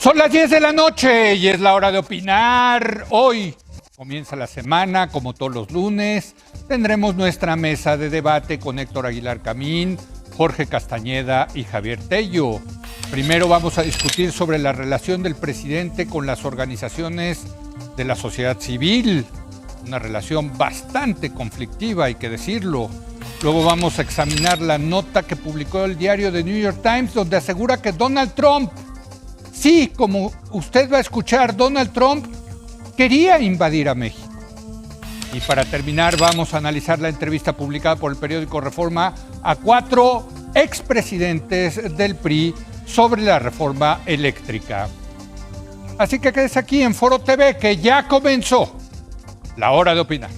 Son las 10 de la noche y es la hora de opinar. Hoy comienza la semana, como todos los lunes. Tendremos nuestra mesa de debate con Héctor Aguilar Camín, Jorge Castañeda y Javier Tello. Primero vamos a discutir sobre la relación del presidente con las organizaciones de la sociedad civil. Una relación bastante conflictiva, hay que decirlo. Luego vamos a examinar la nota que publicó el diario The New York Times, donde asegura que Donald Trump, sí, como usted va a escuchar, Donald Trump quería invadir a México. Y para terminar vamos a analizar la entrevista publicada por el periódico Reforma a 4 expresidentes del PRI sobre la reforma eléctrica. Así que quédese aquí en Foro TV, que ya comenzó la hora de opinar.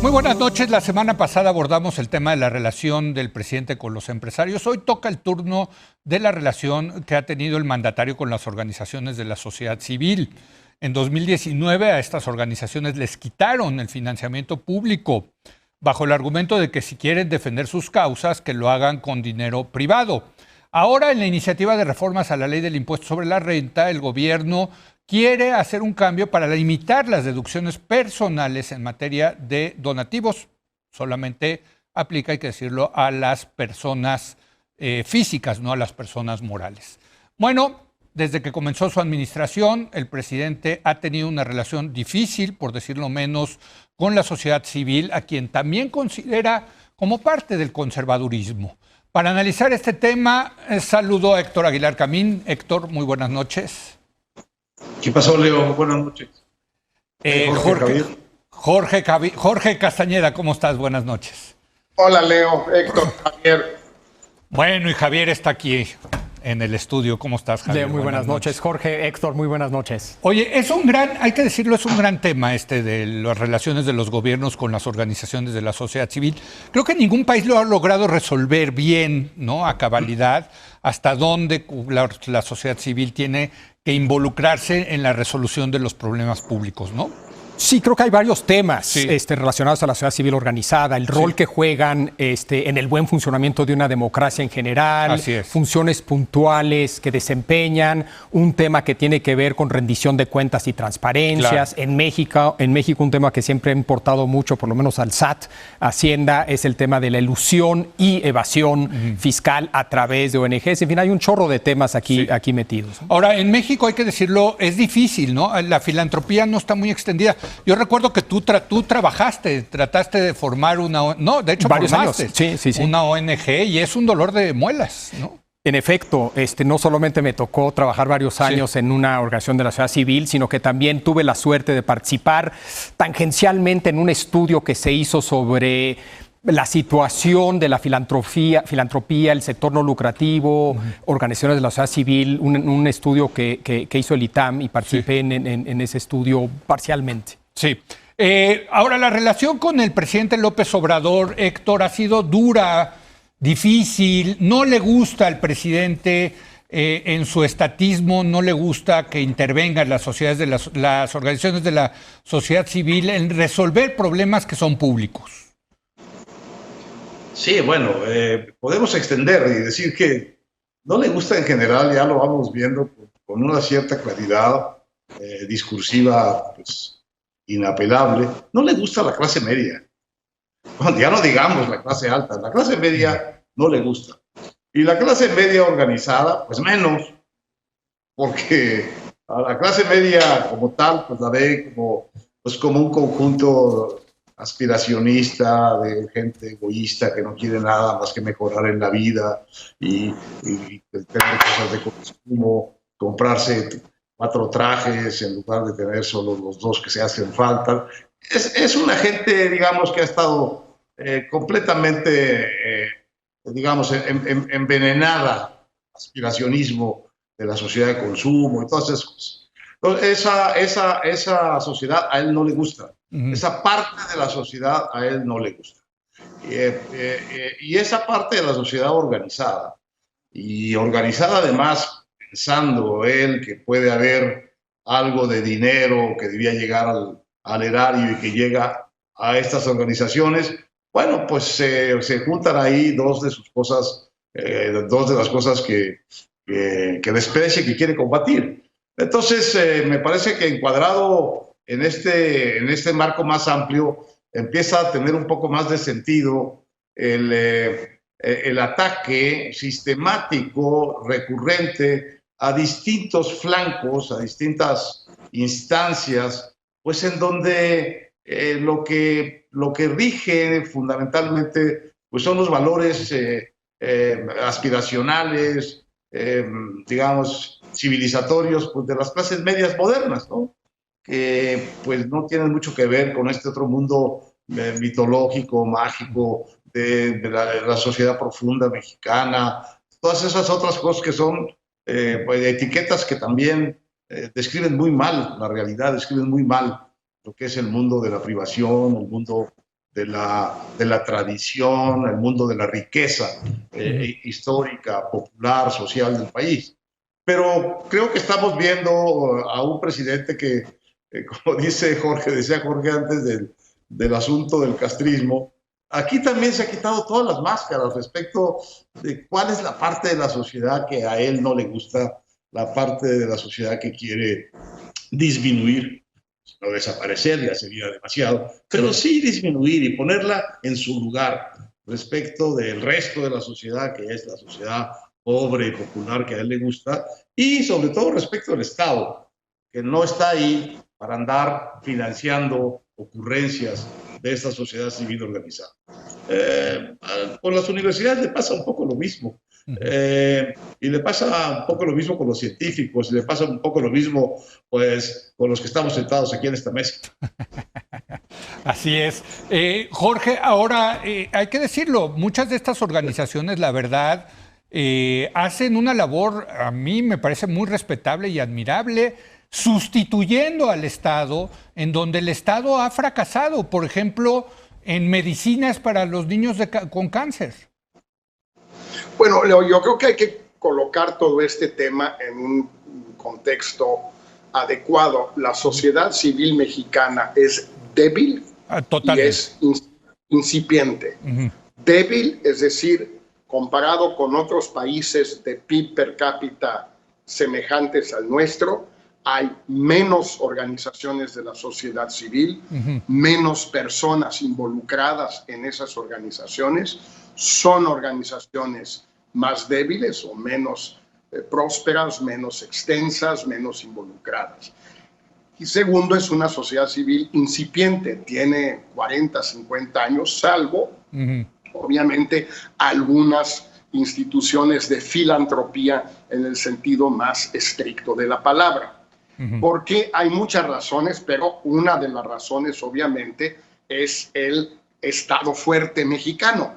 Muy buenas noches. La semana pasada abordamos el tema de la relación del presidente con los empresarios. Hoy toca el turno de la relación que ha tenido el mandatario con las organizaciones de la sociedad civil. En 2019 a estas organizaciones les quitaron el financiamiento público bajo el argumento de que si quieren defender sus causas, que lo hagan con dinero privado. Ahora, en la iniciativa de reformas a la ley del impuesto sobre la renta, el gobierno quiere hacer un cambio para limitar las deducciones personales en materia de donativos. Solamente aplica, hay que decirlo, a las personas físicas, no a las personas morales. Bueno, desde que comenzó su administración, el presidente ha tenido una relación difícil, por decirlo menos, con la sociedad civil, a quien también considera como parte del conservadurismo. Para analizar este tema, saludo a Héctor Aguilar Camín. Héctor, muy buenas noches. ¿Qué pasó, Leo? Buenas noches. Jorge Castañeda, ¿cómo estás? Buenas noches. Hola, Leo, Héctor, Javier. Bueno, y Javier está aquí en el estudio. ¿Cómo estás, Javier? Leo, muy buenas noches. Jorge, Héctor, muy buenas noches. Oye, hay que decirlo, es un gran tema este de las relaciones de los gobiernos con las organizaciones de la sociedad civil. Creo que ningún país lo ha logrado resolver bien, ¿no? A cabalidad, hasta dónde la sociedad civil tiene que involucrarse en la resolución de los problemas públicos, ¿no? Sí, creo que hay varios temas relacionados a la sociedad civil organizada, el rol que juegan en el buen funcionamiento de una democracia en general, funciones puntuales que desempeñan, un tema que tiene que ver con rendición de cuentas y transparencias. Claro. En México un tema que siempre ha importado mucho, por lo menos al SAT, Hacienda, es el tema de la elusión y evasión fiscal a través de ONGs. En fin, hay un chorro de temas aquí metidos, ¿no? Ahora, en México, hay que decirlo, es difícil, ¿no? La filantropía no está muy extendida. Yo recuerdo que tú trataste de formar varios años. Una ONG, y es un dolor de muelas, ¿no? En efecto, no solamente me tocó trabajar varios años en una organización de la sociedad civil, sino que también tuve la suerte de participar tangencialmente en un estudio que se hizo sobre la situación de la filantropía, el sector no lucrativo, organizaciones de la sociedad civil, un estudio que hizo el ITAM, y participé en ese estudio parcialmente. Sí. Ahora, la relación con el presidente López Obrador, Héctor, ha sido dura, difícil. No le gusta al presidente en su estatismo, no le gusta que intervengan las organizaciones de la sociedad civil en resolver problemas que son públicos. Sí, bueno, podemos extender y decir que no le gusta en general, ya lo vamos viendo con una cierta claridad discursiva, pues, inapelable. No le gusta la clase media. Bueno, ya no digamos la clase alta, la clase media no le gusta. Y la clase media organizada, pues menos, porque a la clase media como tal, pues la ve como un conjunto aspiracionista, de gente egoísta que no quiere nada más que mejorar en la vida y tener cosas de consumo, comprarse 4 trajes en lugar de tener solo los 2 que se hacen falta. Es una gente, digamos, que ha estado completamente, digamos, envenenada, aspiracionismo de la sociedad de consumo y todas esas cosas. Entonces, esa sociedad a él no le gusta. Esa parte de la sociedad a él no le gusta. Y esa parte de la sociedad organizada, y organizada además pensando él que puede haber algo de dinero que debía llegar al erario y que llega a estas organizaciones, bueno, pues se juntan ahí dos de las cosas que desprecia y que quiere combatir. Entonces, me parece que encuadrado en este marco más amplio, empieza a tener un poco más de sentido el ataque sistemático, recurrente, a distintos flancos, a distintas instancias, pues en donde lo que rige fundamentalmente pues son los valores aspiracionales, digamos, civilizatorios, pues de las clases medias modernas, ¿no? Que pues no tienen mucho que ver con este otro mundo mitológico, mágico, de la sociedad profunda mexicana, todas esas otras cosas que son pues, etiquetas que también describen muy mal la realidad, describen muy mal lo que es el mundo de la privación, el mundo de la tradición, el mundo de la riqueza histórica, popular, social del país. Pero creo que estamos viendo a un presidente que, como decía Jorge antes del asunto del castrismo, aquí también se ha quitado todas las máscaras respecto de cuál es la parte de la sociedad que a él no le gusta, la parte de la sociedad que quiere disminuir, no desaparecer, ya sería demasiado, pero sí disminuir y ponerla en su lugar respecto del resto de la sociedad, que es la sociedad pobre y popular que a él le gusta, y sobre todo respecto al Estado, que no está ahí para andar financiando ocurrencias de esta sociedad civil organizada. Con las universidades le pasa un poco lo mismo. Y le pasa un poco lo mismo con los científicos, y le pasa un poco lo mismo pues, con los que estamos sentados aquí en esta mesa. Así es. Jorge, ahora hay que decirlo, muchas de estas organizaciones, la verdad, hacen una labor, a mí me parece muy respetable y admirable, sustituyendo al Estado en donde el Estado ha fracasado, por ejemplo, en medicinas para los niños con cáncer. Bueno, Leo, yo creo que hay que colocar todo este tema en un contexto adecuado. La sociedad civil mexicana es débil y es incipiente. Débil, es decir, comparado con otros países de PIB per cápita semejantes al nuestro, hay menos organizaciones de la sociedad civil, menos personas involucradas en esas organizaciones, son organizaciones más débiles o menos prósperas, menos extensas, menos involucradas. Y segundo, es una sociedad civil incipiente, tiene 40, 50 años, salvo, obviamente, algunas instituciones de filantropía en el sentido más estricto de la palabra. Porque hay muchas razones, pero una de las razones, obviamente, es el Estado fuerte mexicano.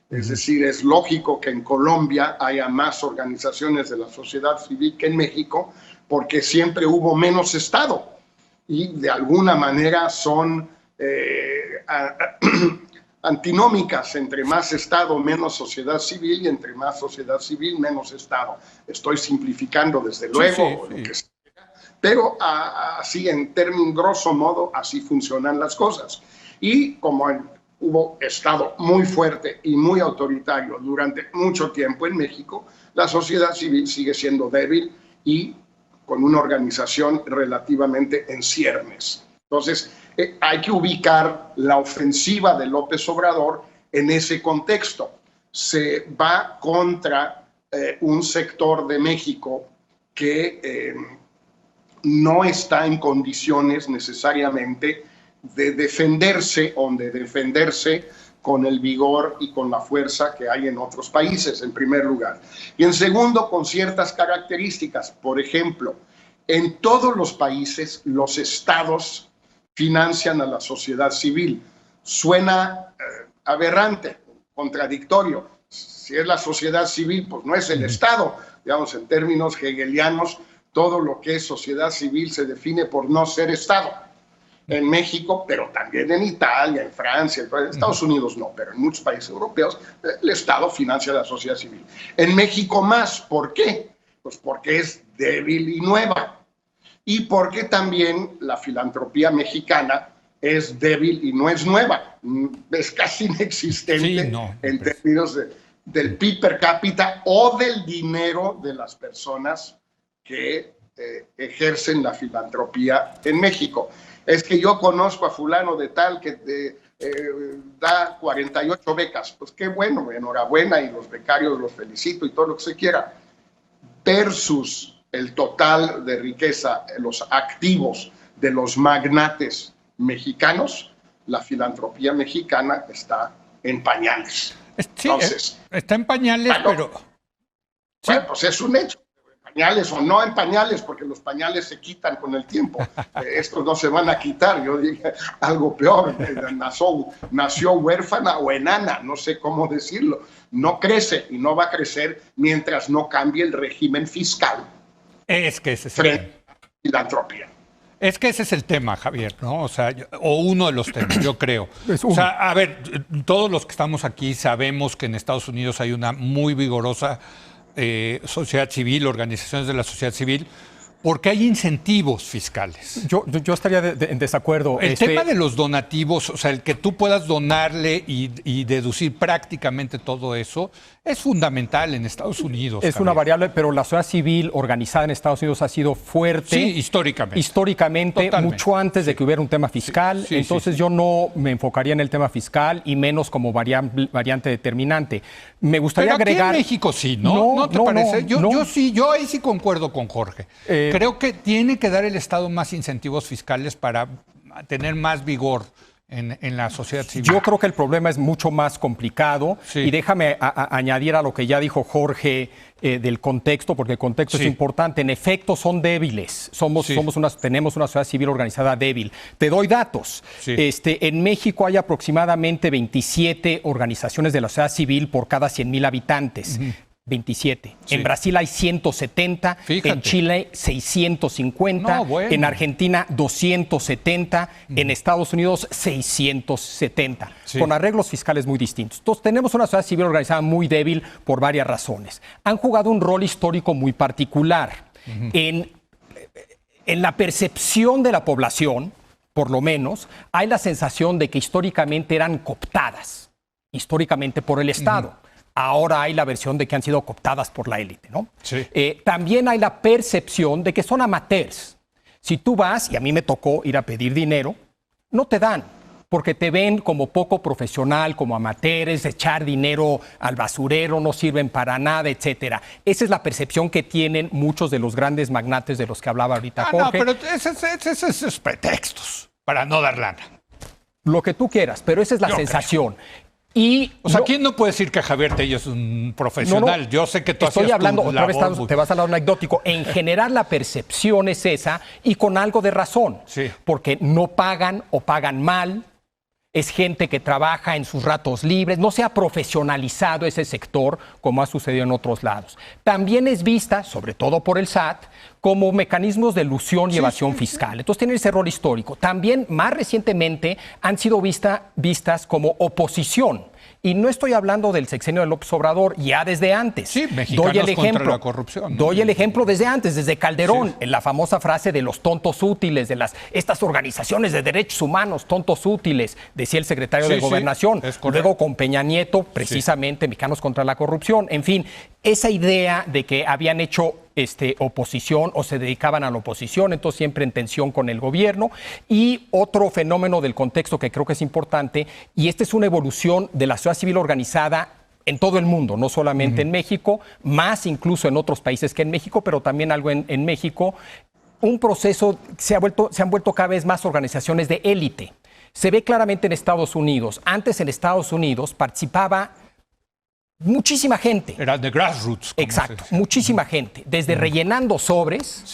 Es decir, es lógico que en Colombia haya más organizaciones de la sociedad civil que en México, porque siempre hubo menos Estado. Y de alguna manera son antinómicas, entre más Estado, menos sociedad civil, y entre más sociedad civil, menos Estado. Estoy simplificando, desde luego, lo que sea. Pero así, en términos grosso modo, así funcionan las cosas. Y como hubo Estado muy fuerte y muy autoritario durante mucho tiempo en México, la sociedad civil sigue siendo débil y con una organización relativamente en ciernes. Entonces, hay que ubicar la ofensiva de López Obrador en ese contexto. Se va contra un sector de México que no está en condiciones necesariamente de defenderse con el vigor y con la fuerza que hay en otros países, en primer lugar. Y en segundo, con ciertas características. Por ejemplo, en todos los países, los estados financian a la sociedad civil. Suena aberrante, contradictorio. Si es la sociedad civil, pues no es el Estado. Digamos, en términos hegelianos, todo lo que es sociedad civil se define por no ser Estado. En México, pero también en Italia, en Francia, en Estados Unidos no, pero en muchos países europeos, el Estado financia a la sociedad civil. En México más, ¿por qué? Pues porque es débil y nueva. y porque también la filantropía mexicana es débil y no es nueva, es casi inexistente en términos del PIB per cápita o del dinero de las personas que ejercen la filantropía en México. Es que yo conozco a fulano de tal que da 48 becas, pues qué bueno, enhorabuena, y los becarios los felicito y todo lo que se quiera, versus el total de riqueza, los activos de los magnates mexicanos, la filantropía mexicana está en pañales. Sí, entonces, está en pañales, pero... Bueno, pues es un hecho. En pañales o no en pañales, porque los pañales se quitan con el tiempo. Estos no se van a quitar. Yo dije algo peor. Nació huérfana o enana, no sé cómo decirlo. No crece y no va a crecer mientras no cambie el régimen fiscal. Es que ese es frente a la filantropía. Es que ese es el tema, Javier, ¿no? O sea, o uno de los temas, yo creo. O sea, a ver, todos los que estamos aquí sabemos que en Estados Unidos hay una muy vigorosa sociedad civil, organizaciones de la sociedad civil, porque hay incentivos fiscales. Yo estaría en desacuerdo. El tema de los donativos, o sea, el que tú puedas donarle y deducir prácticamente todo eso, es fundamental en Estados Unidos. Es una variable, pero la sociedad civil organizada en Estados Unidos ha sido fuerte. Sí, históricamente. Históricamente, totalmente. Mucho antes de que hubiera un tema fiscal. Sí, entonces yo no me enfocaría en el tema fiscal y menos como variante determinante. Me gustaría agregar... Aquí en México sí, ¿no? ¿No te parece? Yo ahí sí concuerdo con Jorge. Creo que tiene que dar el Estado más incentivos fiscales para tener más vigor en la sociedad civil. Yo creo que el problema es mucho más complicado y déjame añadir a lo que ya dijo Jorge del contexto, porque el contexto es importante. En efecto, son débiles. Tenemos una sociedad civil organizada débil. Te doy datos. En México hay aproximadamente 27 organizaciones de la sociedad civil por cada 100,000 habitantes. 27. En Brasil hay 170, en Chile 650, en Argentina 270, en Estados Unidos 670, con arreglos fiscales muy distintos. Entonces tenemos una sociedad civil organizada muy débil por varias razones. Han jugado un rol histórico muy particular. En la percepción de la población, por lo menos, hay la sensación de que históricamente eran cooptadas, históricamente por el Estado. Ahora hay la versión de que han sido cooptadas por la élite, ¿no? También hay la percepción de que son amateurs. Si tú vas, y a mí me tocó ir a pedir dinero, no te dan, porque te ven como poco profesional, como amateurs, echar dinero al basurero, no sirven para nada, etcétera. Esa es la percepción que tienen muchos de los grandes magnates de los que hablaba ahorita Jorge. No, pero esos pretextos para no dar lana. Lo que tú quieras, pero esa es la sensación. ¿quién no puede decir que Javier Tello es un profesional? Yo sé que tú estoy hablando, otra vez te vas a hablar anecdótico. En general la percepción es esa y con algo de razón. Porque no pagan o pagan mal. Es gente que trabaja en sus ratos libres. No se ha profesionalizado ese sector como ha sucedido en otros lados. También es vista, sobre todo por el SAT, como mecanismos de elusión y evasión fiscal. Entonces tienen ese rol histórico. También, más recientemente, han sido vistas como oposición. Y no estoy hablando del sexenio de López Obrador, ya desde antes. Sí, mexicanos contra la corrupción. Doy el ejemplo desde antes, desde Calderón, en la famosa frase de los tontos útiles, de estas organizaciones de derechos humanos, tontos útiles, decía el secretario de Gobernación. Luego con Peña Nieto, precisamente, mexicanos contra la corrupción. En fin, esa idea de que habían hecho oposición o se dedicaban a la oposición, entonces siempre en tensión con el gobierno. Y otro fenómeno del contexto que creo que es importante, y esta es una evolución de la sociedad civil organizada en todo el mundo, no solamente en México, más incluso en otros países que en México, pero también algo en México, un proceso, se han vuelto cada vez más organizaciones de élite. Se ve claramente en Estados Unidos. Antes en Estados Unidos participaba muchísima gente. Era de grassroots. Exacto, muchísima gente. Desde rellenando sobres,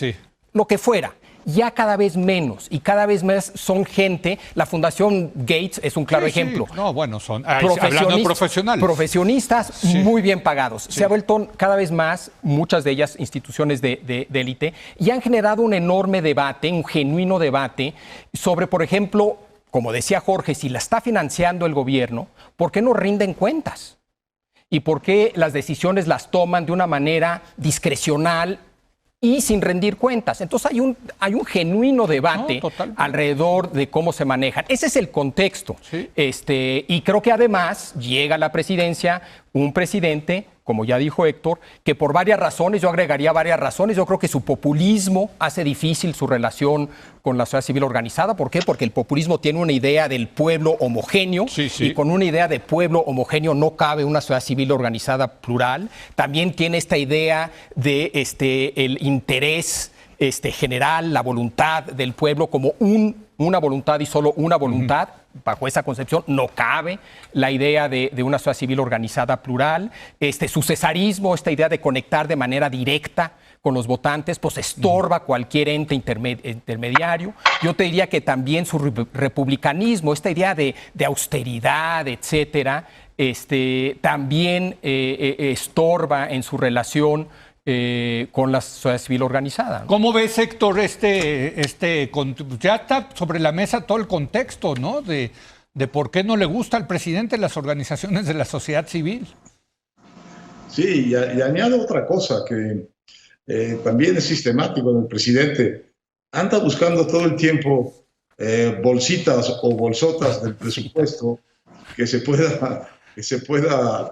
lo que fuera. Ya cada vez menos y cada vez más son gente. La Fundación Gates es un claro ejemplo. No, bueno, son hablando de profesionales. Profesionistas muy bien pagados. Se ha vuelto cada vez más, muchas de ellas instituciones de élite, y han generado un enorme debate, un genuino debate sobre, por ejemplo, como decía Jorge, si la está financiando el gobierno, ¿por qué no rinden cuentas? ¿Y por qué las decisiones las toman de una manera discrecional y sin rendir cuentas. Entonces hay un genuino debate alrededor de cómo se manejan. Ese es el contexto. Sí. Y creo que además llega a la presidencia un presidente, como ya dijo Héctor, que por varias razones, yo agregaría varias razones, yo creo que su populismo hace difícil su relación con la sociedad civil organizada. ¿Por qué? Porque el populismo tiene una idea del pueblo homogéneo, y con una idea de pueblo homogéneo no cabe una sociedad civil organizada plural. También tiene esta idea de el interés general, la voluntad del pueblo como una voluntad y solo una voluntad. Bajo esa concepción no cabe la idea de una sociedad civil organizada plural. Su cesarismo, esta idea de conectar de manera directa con los votantes, pues estorba cualquier ente intermediario. Yo te diría que también su republicanismo, esta idea de austeridad, etcétera, también estorba en su relación con la sociedad civil organizada, ¿no? ¿Cómo ves, Héctor, ya está sobre la mesa todo el contexto, ¿no? De por qué no le gusta al presidente las organizaciones de la sociedad civil? Sí, y añado otra cosa que también es sistemático en el presidente. Anda buscando todo el tiempo bolsitas o bolsotas del presupuesto que se pueda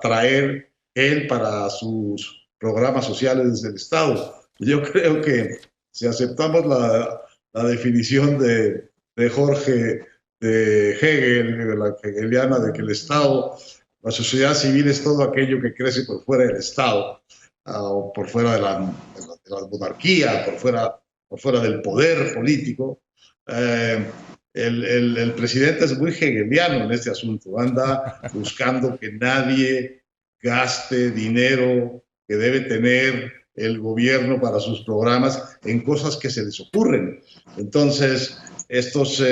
traer él para sus programas sociales del Estado. Yo creo que si aceptamos la definición de Jorge de Hegel, de la hegeliana, de que el Estado, la sociedad civil es todo aquello que crece por fuera del Estado, o por fuera de la monarquía, por fuera del poder político. El presidente es muy hegeliano en este asunto, anda buscando que nadie gaste dinero que debe tener el gobierno para sus programas en cosas que se les ocurren. Entonces, estos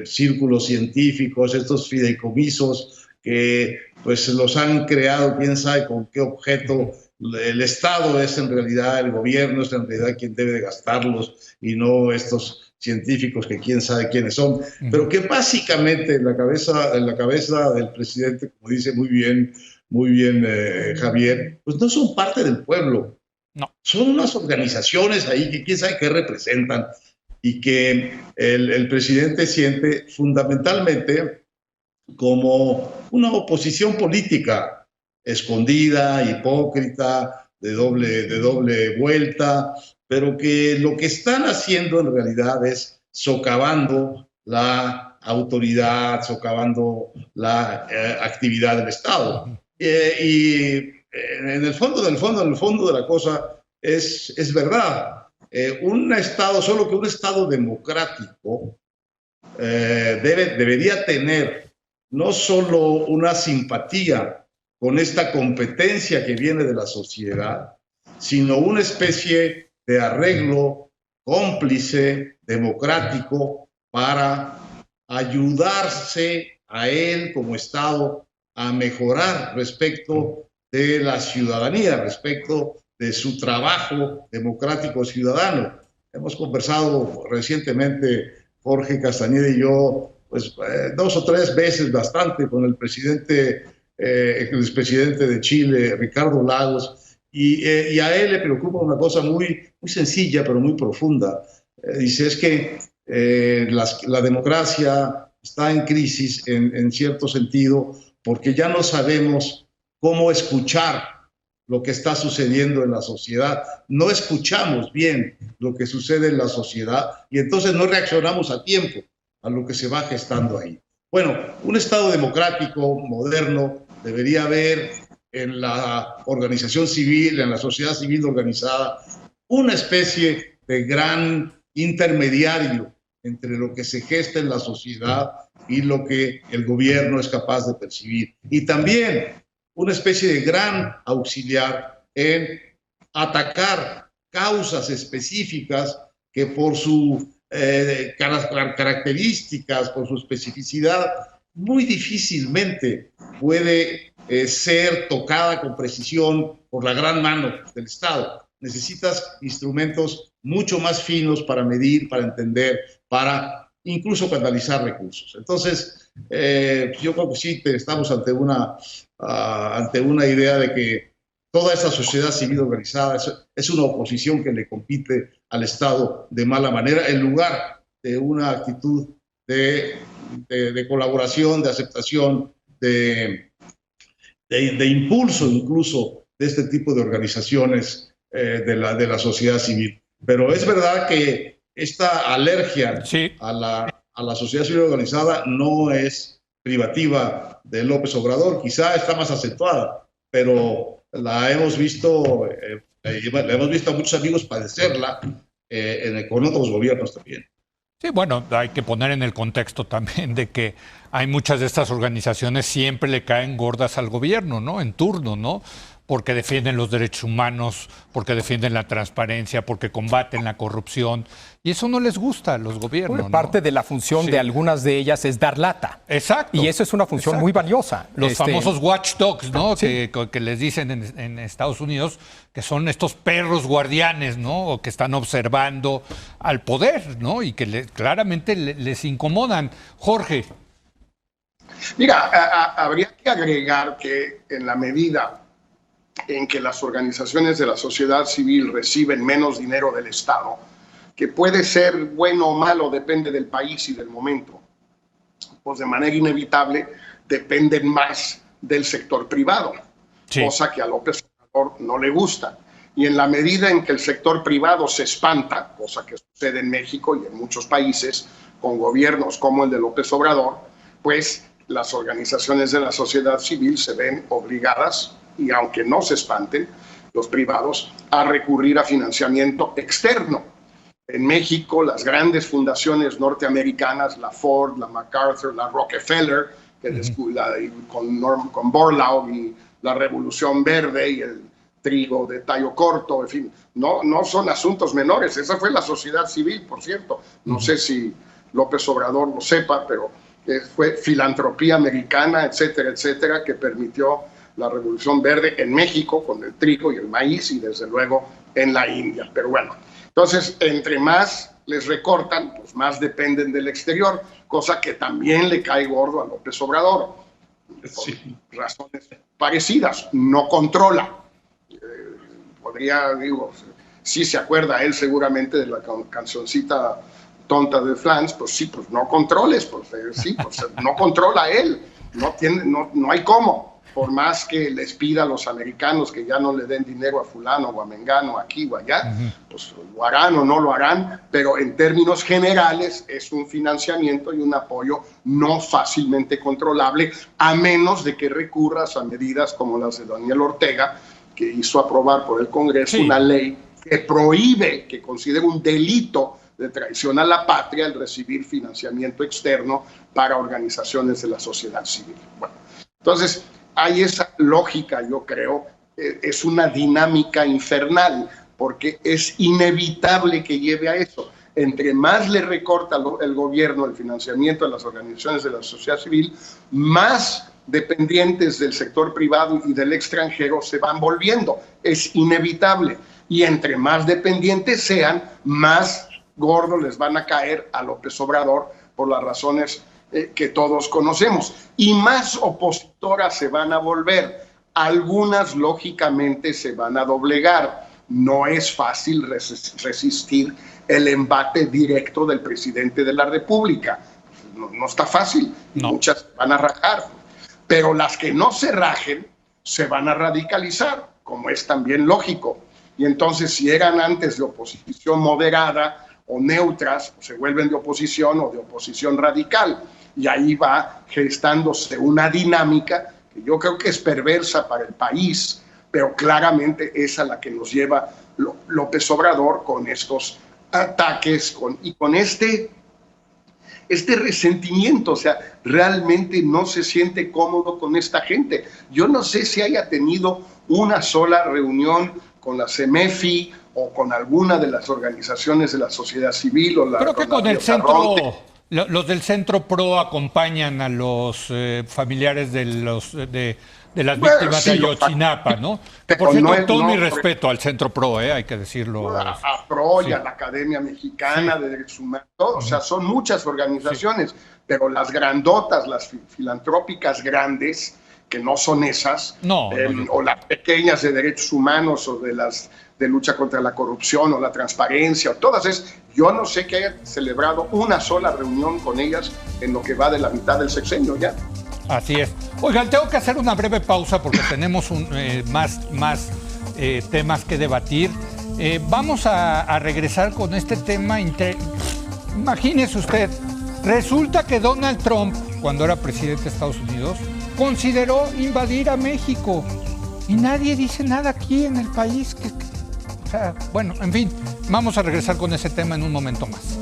círculos científicos, estos fideicomisos que pues los han creado, quién sabe con qué objeto. El Estado es en realidad, el gobierno es en realidad quien debe de gastarlos y no estos científicos que quién sabe quiénes son, pero que básicamente en la cabeza del presidente, como dice muy bien Javier, pues no son parte del pueblo. No. Son unas organizaciones ahí que quién sabe qué representan y que el presidente siente fundamentalmente como una oposición política escondida, hipócrita, de doble vuelta, pero que lo que están haciendo en realidad es socavando la autoridad, socavando la actividad del Estado. Y en el fondo de la cosa es verdad. Un Estado, solo que un Estado democrático debería tener no solo una simpatía con esta competencia que viene de la sociedad, sino una especie de arreglo cómplice, democrático, para ayudarse a él como Estado a mejorar respecto de la ciudadanía, respecto de su trabajo democrático ciudadano. Hemos conversado recientemente, Jorge Castañeda y yo, pues 2 o 3 veces bastante con el expresidente de Chile, Ricardo Lagos, y a él le preocupa una cosa muy sencilla, pero muy profunda. Dice, es que la democracia está en crisis en cierto sentido, porque ya no sabemos cómo escuchar lo que está sucediendo en la sociedad. No escuchamos bien lo que sucede en la sociedad y entonces no reaccionamos a tiempo a lo que se va gestando ahí. Bueno, un Estado democrático, moderno, debería haber en la organización civil, en la sociedad civil organizada, una especie de gran intermediario entre lo que se gesta en la sociedad y lo que el gobierno es capaz de percibir. Y también una especie de gran auxiliar en atacar causas específicas que por sus características, por su especificidad, muy difícilmente puede ser tocada con precisión por la gran mano del Estado. Necesitas instrumentos mucho más finos para medir, para entender, para incluso canalizar recursos. Entonces, yo creo que sí estamos ante una idea de que toda esta sociedad civil organizada es una oposición que le compite al Estado de mala manera, en lugar de una actitud de colaboración, de aceptación, de impulso incluso de este tipo de organizaciones de la sociedad civil. Pero es verdad que esta alergia a la sociedad civil organizada no es privativa de López Obrador, quizá está más acentuada, pero la hemos visto a muchos amigos padecerla con otros gobiernos también. Sí, bueno, hay que poner en el contexto también de que hay muchas de estas organizaciones siempre le caen gordas al gobierno, ¿no? En turno, ¿no? Porque defienden los derechos humanos, porque defienden la transparencia, porque combaten la corrupción. Y eso no les gusta a los gobiernos. Bueno, parte de la función de algunas de ellas es dar lata. Exacto. Y eso es una función muy valiosa. Los famosos watchdogs, ¿no? Sí. Que les dicen en Estados Unidos que son estos perros guardianes, ¿no? O que están observando al poder, ¿no? Y que claramente les incomodan. Jorge. Mira, habría que agregar que en la medida en que las organizaciones de la sociedad civil reciben menos dinero del Estado, que puede ser bueno o malo, depende del país y del momento, pues de manera inevitable dependen más del sector privado, cosa que a López Obrador no le gusta. Y en la medida en que el sector privado se espanta, cosa que sucede en México y en muchos países con gobiernos como el de López Obrador, pues las organizaciones de la sociedad civil se ven obligadas, y aunque no se espanten los privados, a recurrir a financiamiento externo. En México, las grandes fundaciones norteamericanas, la Ford, la MacArthur, la Rockefeller, con Borlaug y la Revolución Verde y el trigo de tallo corto, en fin, no son asuntos menores. Esa fue la sociedad civil, por cierto. No sé si López Obrador lo sepa, pero fue filantropía americana, etcétera, etcétera, que permitió la Revolución Verde en México con el trigo y el maíz y desde luego en la India. Pero bueno, entonces entre más les recortan, pues más dependen del exterior, cosa que también le cae gordo a López Obrador. Por razones parecidas, no controla. Sí se acuerda él seguramente de la cancioncita tonta de Flans, pues sí, pues no controles, pues no controla él, no hay cómo. Por más que les pida a los americanos que ya no le den dinero a fulano o a mengano, aquí o allá, pues lo harán o no lo harán, pero en términos generales es un financiamiento y un apoyo no fácilmente controlable, a menos de que recurras a medidas como las de Daniel Ortega, que hizo aprobar por el Congreso una ley que prohíbe, que considera un delito de traición a la patria el recibir financiamiento externo para organizaciones de la sociedad civil. Bueno, entonces hay esa lógica, yo creo, es una dinámica infernal, porque es inevitable que lleve a eso. Entre más le recorta el gobierno el financiamiento a las organizaciones de la sociedad civil, más dependientes del sector privado y del extranjero se van volviendo. Es inevitable. Y entre más dependientes sean, más gordos les van a caer a López Obrador por las razones que todos conocemos, y más opositoras se van a volver. Algunas lógicamente se van a doblegar. No es fácil resistir el embate directo del presidente de la República. No está fácil. No. Muchas van a rajar, pero las que no se rajen se van a radicalizar, como es también lógico. Y entonces, si eran antes de oposición moderada o neutras, se vuelven de oposición o de oposición radical. Y ahí va gestándose una dinámica que yo creo que es perversa para el país, pero claramente es a la que nos lleva López Obrador con estos ataques y con este resentimiento. O sea, realmente no se siente cómodo con esta gente. Yo no sé si haya tenido una sola reunión con la CEMEFI o con alguna de las organizaciones de la sociedad civil. Creo que con el centro... Los del Centro PRO acompañan a los familiares de las víctimas de Ayotzinapa, ¿no? Por cierto, todo mi respeto al Centro PRO, hay que decirlo. A PRO y a la Academia Mexicana de Derechos Humanos, o sea, son muchas organizaciones, pero las grandotas, las filantrópicas grandes, que no son esas, no. O las pequeñas de derechos humanos o de las de lucha contra la corrupción o la transparencia, o todas esas. Yo no sé que haya celebrado una sola reunión con ellas en lo que va de la mitad del sexenio ya. Así es. Oigan, tengo que hacer una breve pausa porque tenemos más temas que debatir. Vamos a regresar con este tema. Imagínese usted, resulta que Donald Trump, cuando era presidente de Estados Unidos, consideró invadir a México y nadie dice nada aquí en el país. O sea, bueno, en fin, vamos a regresar con ese tema en un momento más.